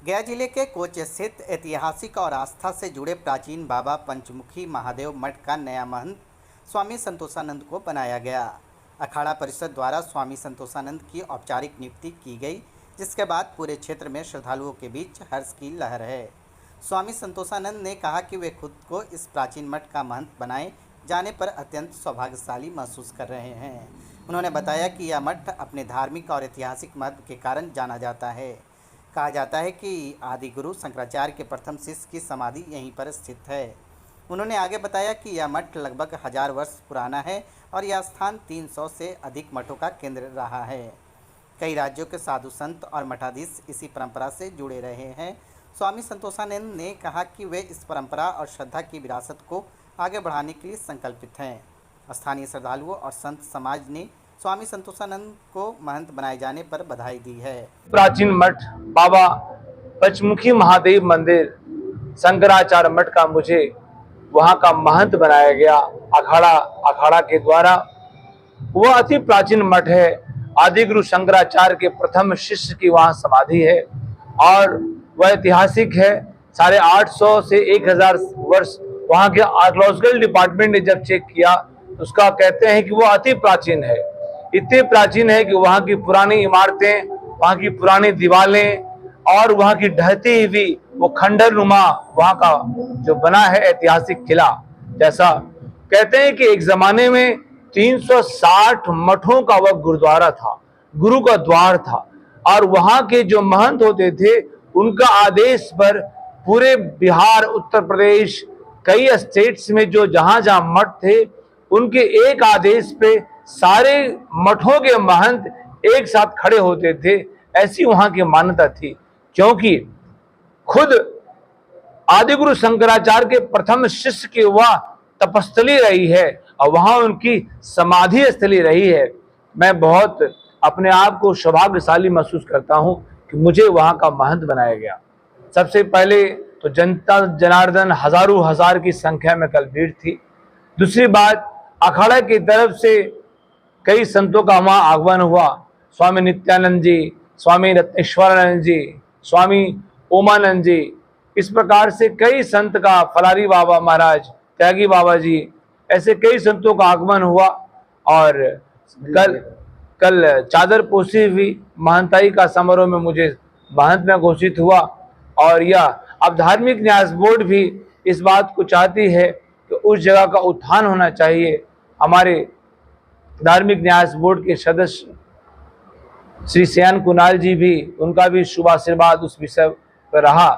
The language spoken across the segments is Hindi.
गया जिले के कोच स्थित ऐतिहासिक और आस्था से जुड़े प्राचीन बाबा पंचमुखी महादेव मठ का नया महंत स्वामी संतोषानंद को बनाया गया। अखाड़ा परिषद द्वारा स्वामी संतोषानंद की औपचारिक नियुक्ति की गई, जिसके बाद पूरे क्षेत्र में श्रद्धालुओं के बीच हर्ष की लहर है। स्वामी संतोषानंद ने कहा कि वे खुद को इस प्राचीन मठ का महंत बनाए जाने पर अत्यंत सौभाग्यशाली महसूस कर रहे हैं। उन्होंने बताया कि यह मठ अपने धार्मिक और ऐतिहासिक महत्व के कारण जाना जाता है। कहा जाता है कि आदि गुरु शंकराचार्य के प्रथम शिष्य की समाधि यहीं पर स्थित है। उन्होंने आगे बताया कि यह मठ लगभग 1000 वर्ष पुराना है और यह स्थान 300 से अधिक मठों का केंद्र रहा है। कई राज्यों के साधु संत और मठाधीश इसी परंपरा से जुड़े रहे हैं। स्वामी संतोषानंद ने कहा कि वे इस परंपरा और श्रद्धा की विरासत को आगे बढ़ाने के लिए संकल्पित हैं। स्थानीय श्रद्धालुओं और संत समाज ने स्वामी संतोषानंद को महंत बनाए जाने पर बधाई दी है। प्राचीन मठ बाबा पंचमुखी महादेव मंदिर शंकराचार्य मठ का मुझे वहां का महंत बनाया गया अखाड़ा के द्वारा। वह अति प्राचीन मठ है। आदि गुरु शंकराचार्य के प्रथम शिष्य की वहां समाधि है और वह ऐतिहासिक है। 850 से 1000 वर्ष वहां के आर्कियोलॉजिकल डिपार्टमेंट ने जब चेक किया तो उसका कहते हैं कि वो अति प्राचीन है। इतने प्राचीन है कि वहां की पुरानी इमारतें, वहां की पुरानी दीवारें और वहां की ढहती हुई वो खंडर नुमा वहां का जो बना है ऐतिहासिक किला जैसा। कहते हैं कि एक जमाने में 360 मठों का वह गुरुद्वारा था, गुरु का द्वार था और वहां के जो महंत होते थे उनका आदेश पर पूरे बिहार, उत्तर प्रदेश, कई स्टेट्स में जो जहां मठ थे उनके एक आदेश पे सारे मठों के महंत एक साथ खड़े होते थे। ऐसी वहां की मान्यता थी, क्योंकि खुद आदिगुरु शंकराचार्य के प्रथम शिष्य की वह तपस्थली रही है और वहां उनकी समाधि स्थली रही है। मैं बहुत अपने आप को सौभाग्यशाली महसूस करता हूं कि मुझे वहां का महंत बनाया गया। सबसे पहले तो जनता जनार्दन हजारों हजार की संख्या में कल भीड़ थी। दूसरी बात, अखाड़ा की तरफ से कई संतों का वहां आगमन हुआ। स्वामी नित्यानंद जी, स्वामी रत्नेश्वरानंद जी, स्वामी ओमानंद जी, इस प्रकार से कई संत का, फलारी बाबा महाराज, त्यागी बाबा जी, ऐसे कई संतों का आगमन हुआ। और कल चादर पोसी हुई महंताई का समारोह में मुझे महंत में घोषित हुआ। और यह अब धार्मिक न्यास बोर्ड भी इस बात को चाहती है कि उस जगह का उत्थान होना चाहिए। हमारे धार्मिक न्यास बोर्ड के सदस्य श्री श्यान कुणाल जी भी, उनका भी शुभ आशीर्वाद उस विषय पर रहा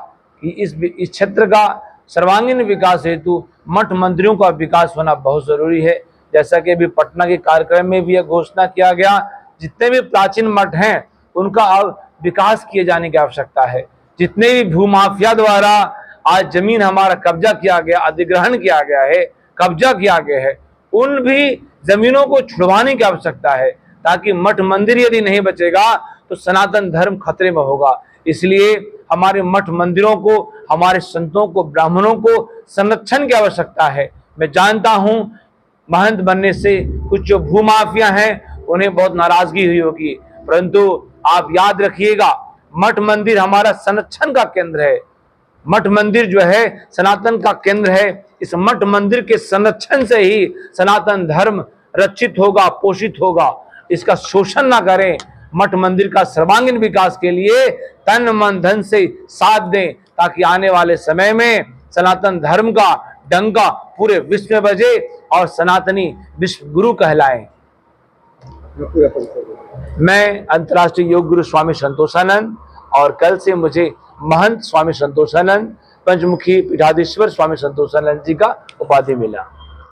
कि इस क्षेत्र का सर्वांगीण विकास हेतु मठ मंदिरों का विकास होना बहुत जरूरी है। जैसा कि अभी पटना के कार्यक्रम में भी यह घोषणा किया गया, जितने भी प्राचीन मठ हैं उनका अब विकास किए जाने की आवश्यकता है। जितने भी भूमाफिया द्वारा आज जमीन हमारा कब्जा किया गया, अधिग्रहण किया गया है, कब्जा किया गया है, उन भी जमीनों को छुड़वाने की आवश्यकता है, ताकि मठ मंदिर यदि नहीं बचेगा तो सनातन धर्म खतरे में होगा। इसलिए हमारे मठ मंदिरों को, हमारे संतों को, ब्राह्मणों को संरक्षण की आवश्यकता है। मैं जानता हूं महंत बनने से कुछ जो भूमाफिया हैं उन्हें बहुत नाराजगी हुई होगी, परंतु आप याद रखिएगा मठ मंदिर हमारा संरक्षण का केंद्र है। मठ मंदिर जो है सनातन का केंद्र है। इस मठ मंदिर के संरक्षण से ही सनातन धर्म रक्षित होगा, पोषित होगा। इसका शोषण ना करें। मठ मंदिर का सर्वांगीण विकास के लिए तन मन धन से साथ दें, ताकि आने वाले समय में सनातन धर्म का डंका पूरे विश्व में बजे और सनातनी विश्व गुरु कहलाएं। मैं अंतर्राष्ट्रीय योग गुरु स्वामी संतोषानंद और कल से मुझे महंत स्वामी संतोषानंद, पंचमुखी पीठाधीश्वर स्वामी संतोषानंद जी का उपाधि मिला।